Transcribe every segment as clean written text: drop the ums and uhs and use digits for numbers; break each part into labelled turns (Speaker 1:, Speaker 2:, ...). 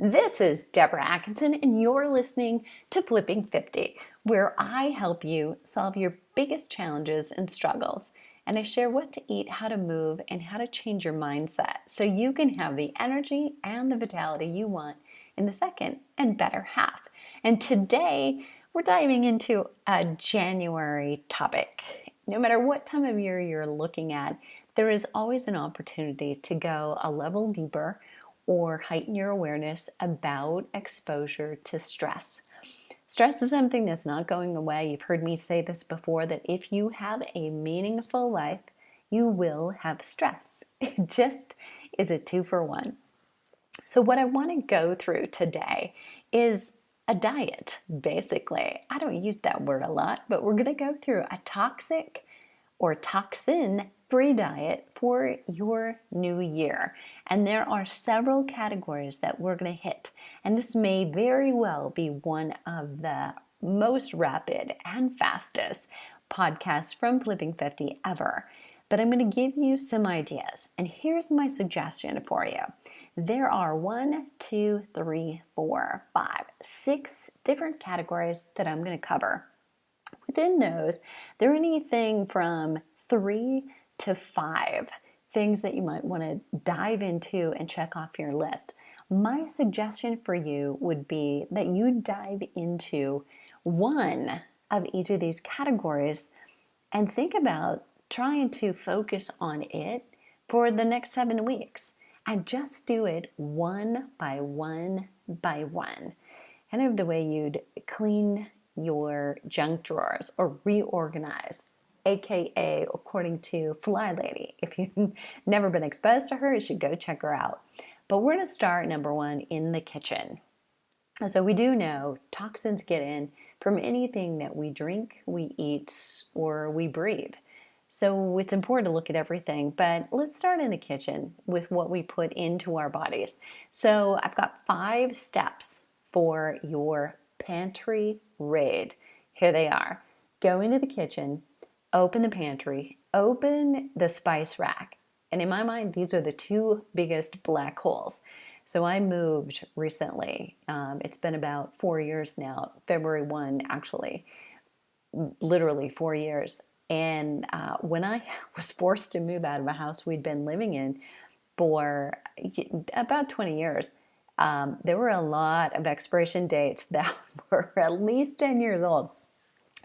Speaker 1: This is Deborah Atkinson, and you're listening to Flipping 50, where I help you solve your biggest challenges and struggles. And I share what to eat, how to move, and how to change your mindset so you can have the energy and the vitality you want in the second and better half. And today, we're diving into a January topic. No matter what time of year you're looking at, there is always an opportunity to go a level deeper or heighten your awareness about exposure to stress. Stress is something that's not going away. You've heard me say this before, that if you have a meaningful life, you will have stress. It just is a 2-for-1. So what I want to go through today is a diet, basically. I don't use that word a lot, but we're going to go through a toxic or toxin-free diet for your new year. And there are several categories that we're going to hit. And this may very well be one of the most rapid and fastest podcasts from Flipping 50 ever. But I'm going to give you some ideas. And here's my suggestion for you. There are 6 different categories that I'm going to cover. Within those, there are anything from 3 to 5 things that you might want to dive into and check off your list. My suggestion for you would be that you dive into one of each of these categories and think about trying to focus on it for the next 7 weeks. And just do it one by one by one. Kind of the way you'd clean your junk drawers or reorganize, aka according to Fly Lady. If you've never been exposed to her, you should go check her out. But we're going to start, number 1, in the kitchen. So we do know toxins get in from anything that we drink, we eat, or we breathe. So it's important to look at everything, but let's start in the kitchen with what we put into our bodies. So I've got 5 steps for your pantry raid. Here they are. Go into the kitchen, open the pantry, open the spice rack. And in my mind, these are the 2 biggest black holes. So I moved recently. It's been about 4 years now, February 1, actually, literally 4 years. And when I was forced to move out of a house we'd been living in for about 20 years, there were a lot of expiration dates that were at least 10 years old.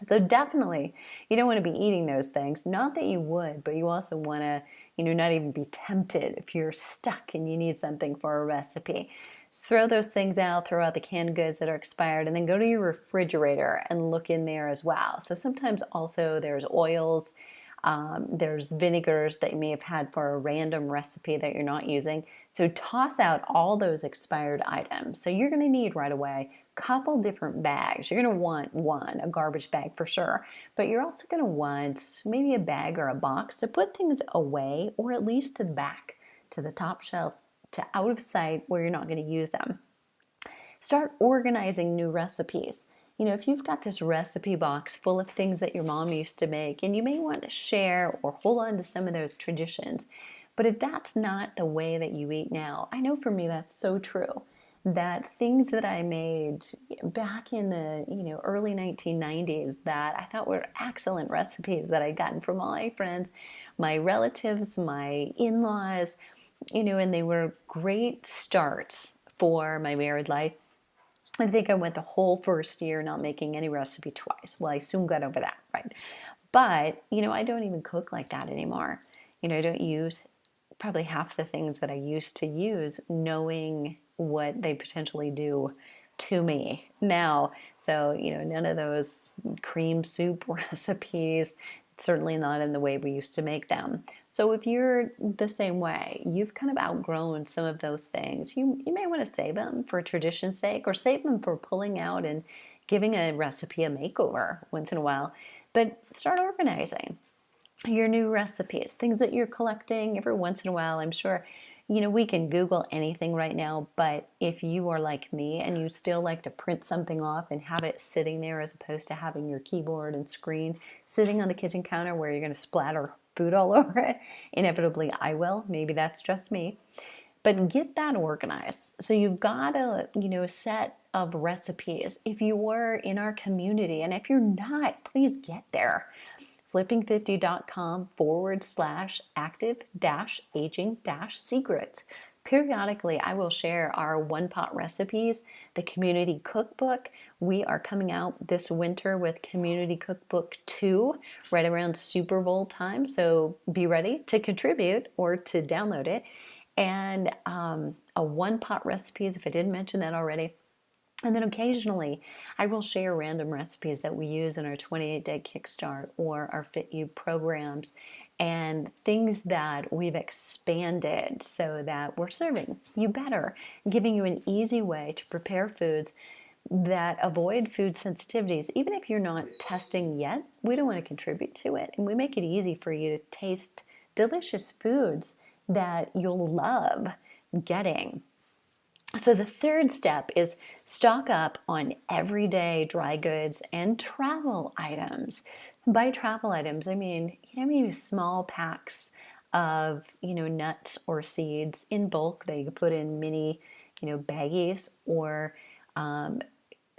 Speaker 1: So definitely, you don't want to be eating those things. Not that you would, but you also want to, not even be tempted if you're stuck and you need something for a recipe. Just throw those things out, throw out the canned goods that are expired, and then go to your refrigerator and look in there as well. So sometimes also there's oils, there's vinegars that you may have had for a random recipe that you're not using. So toss out all those expired items. So you're going to need right away a couple different bags. You're going to want one, a garbage bag for sure, but you're also going to want maybe a bag or a box to put things away, or at least to the back, to the top shelf, to out of sight where you're not going to use them. Start organizing new recipes. If you've got this recipe box full of things that your mom used to make, and you may want to share or hold on to some of those traditions, but if that's not the way that you eat now, I know for me that's so true, that things that I made back in the early 1990s that I thought were excellent recipes that I'd gotten from all my friends, my relatives, my in-laws, and they were great starts for my married life. I think I went the whole first year not making any recipe twice. Well, I soon got over that, right? But, I don't even cook like that anymore. I don't use probably half the things that I used to use, knowing what they potentially do to me now. So, none of those cream soup recipes, certainly not in the way we used to make them. So if you're the same way, you've kind of outgrown some of those things, you may want to save them for tradition's sake, or save them for pulling out and giving a recipe a makeover once in a while. But start organizing your new recipes, things that you're collecting every once in a while. I'm sure, we can Google anything right now, but if you are like me and you still like to print something off and have it sitting there as opposed to having your keyboard and screen sitting on the kitchen counter where you're going to splatter food all over it, inevitably I will. Maybe that's just me. But get that organized. So you've got a set of recipes. If you are in our community, and if you're not, please get there. flipping50.com/active-aging-secrets. Periodically, I will share our one-pot recipes, the community cookbook. We are coming out this winter with Community Cookbook 2 right around Super Bowl time, so be ready to contribute or to download it. And a one-pot recipes, if I didn't mention that already. And then occasionally, I will share random recipes that we use in our 28-day Kickstart or our Fit You programs, and things that we've expanded so that we're serving you better, giving you an easy way to prepare foods that avoid food sensitivities. Even if you're not testing yet, we don't want to contribute to it. And we make it easy for you to taste delicious foods that you'll love getting. So the third step is stock up on everyday dry goods and travel items. By travel items, I mean, maybe small packs of, nuts or seeds in bulk that you can put in mini, baggies, or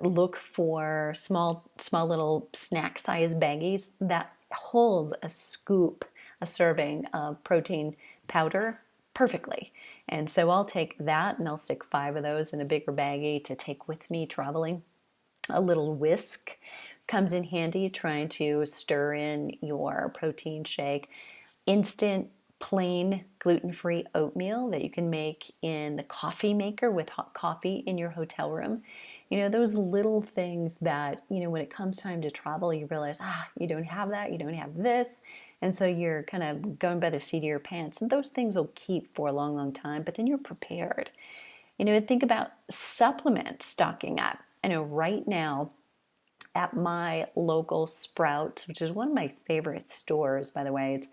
Speaker 1: look for small little snack size baggies that hold a scoop, a serving of protein powder perfectly. And so I'll take that and I'll stick 5 of those in a bigger baggie to take with me traveling. A little whisk comes in handy trying to stir in your protein shake. Instant plain gluten-free oatmeal that you can make in the coffee maker with hot coffee in your hotel room. Those little things that, when it comes time to travel, you realize, you don't have that, you don't have this. And so you're kind of going by the seat of your pants. And those things will keep for a long, long time, but then you're prepared. Think about supplements stocking up. I know right now at my local Sprouts, which is one of my favorite stores, by the way, it's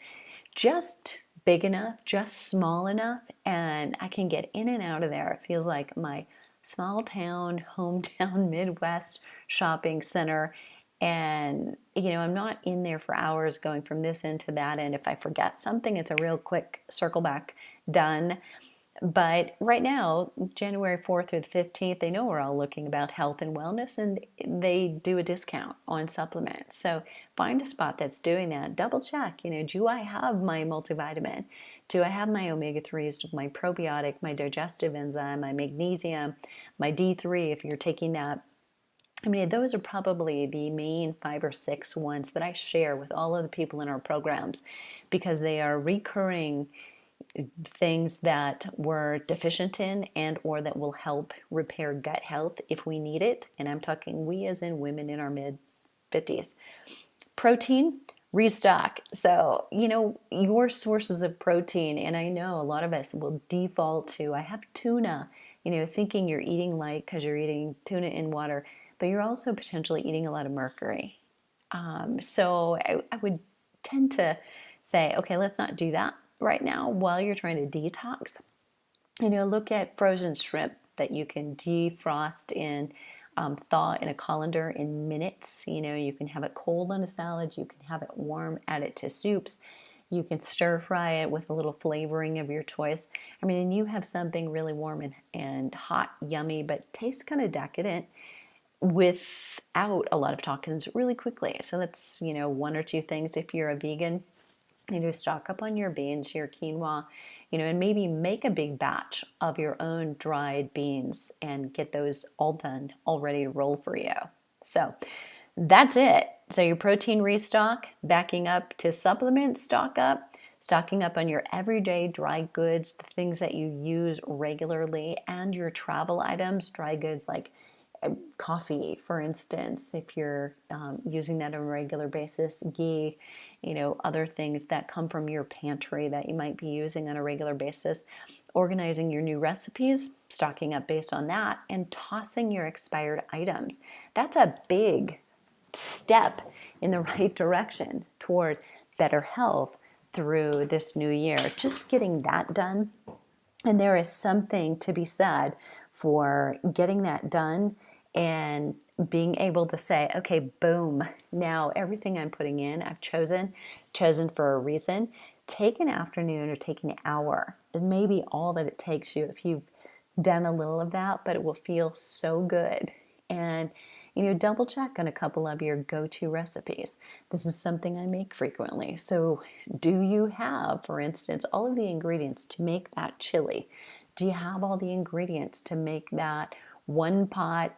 Speaker 1: just big enough, just small enough, and I can get in and out of there. It feels like my small town, hometown, Midwest shopping center. And, I'm not in there for hours going from this end to that end. If I forget something, it's a real quick circle back, done. But right now, January 4th through the 15th, they know we're all looking about health and wellness, and they do a discount on supplements. So find a spot that's doing that. Double check, do I have my multivitamin? Do I have my omega-3s, my probiotic, my digestive enzyme, my magnesium, my D3 if you're taking that? I mean, those are probably the main 5 or 6 ones that I share with all of the people in our programs, because they are recurring things that we're deficient in and or that will help repair gut health if we need it. And I'm talking we as in women in our mid-50s. Protein, restock. So, your sources of protein, and I know a lot of us will default to, I have tuna, thinking you're eating light because you're eating tuna in water, but you're also potentially eating a lot of mercury. So I would tend to say, okay, let's not do that right now while you're trying to detox. Look at frozen shrimp that you can defrost in, thaw in a colander in minutes. You can have it cold on a salad, you can have it warm, add it to soups, you can stir fry it with a little flavoring of your choice. I mean, and you have something really warm and hot, yummy, but tastes kind of decadent without a lot of toxins really quickly. So that's, 1 or 2 things. If you're a vegan, stock up on your beans, your quinoa, and maybe make a big batch of your own dried beans and get those all done, all ready to roll for you. So that's it. So your protein restock, backing up to supplements, stocking up on your everyday dry goods, the things that you use regularly, and your travel items, dry goods like coffee, for instance, if you're using that on a regular basis, ghee, other things that come from your pantry that you might be using on a regular basis, organizing your new recipes, stocking up based on that, and tossing your expired items. That's a big step in the right direction toward better health through this new year. Just getting that done. And there is something to be said for getting that done and being able to say, okay, boom, now everything I'm putting in, I've chosen for a reason take an afternoon or take an hour. It may be all that it takes you if you've done a little of that, but it will feel so good. And double check on a couple of your go-to recipes. This is something I make frequently. So do you have, for instance, all of the ingredients to make that chili? Do you have all the ingredients to make that one pot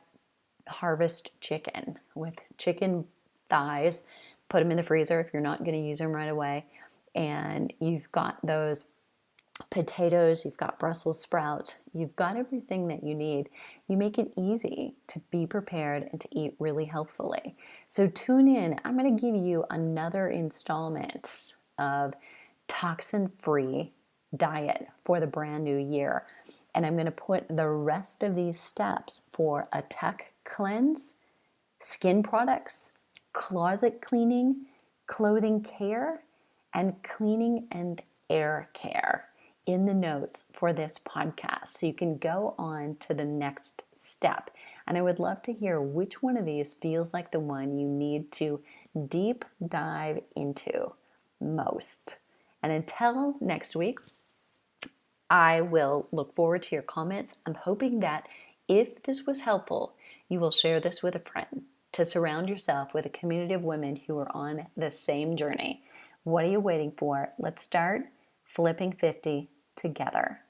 Speaker 1: harvest chicken with chicken thighs? Put them in the freezer if you're not going to use them right away. And you've got those potatoes, you've got Brussels sprouts, you've got everything that you need. You make it easy to be prepared and to eat really healthfully. So tune in. I'm going to give you another installment of Toxin-Free diet for the brand new year. And I'm going to put the rest of these steps for a tech cleanse, skin products, closet cleaning, clothing care, and cleaning and air care in the notes for this podcast, so you can go on to the next step. And I would love to hear which one of these feels like the one you need to deep dive into most. And until next week, I will look forward to your comments. I'm hoping that if this was helpful, you will share this with a friend to surround yourself with a community of women who are on the same journey. What are you waiting for? Let's start flipping 50 together.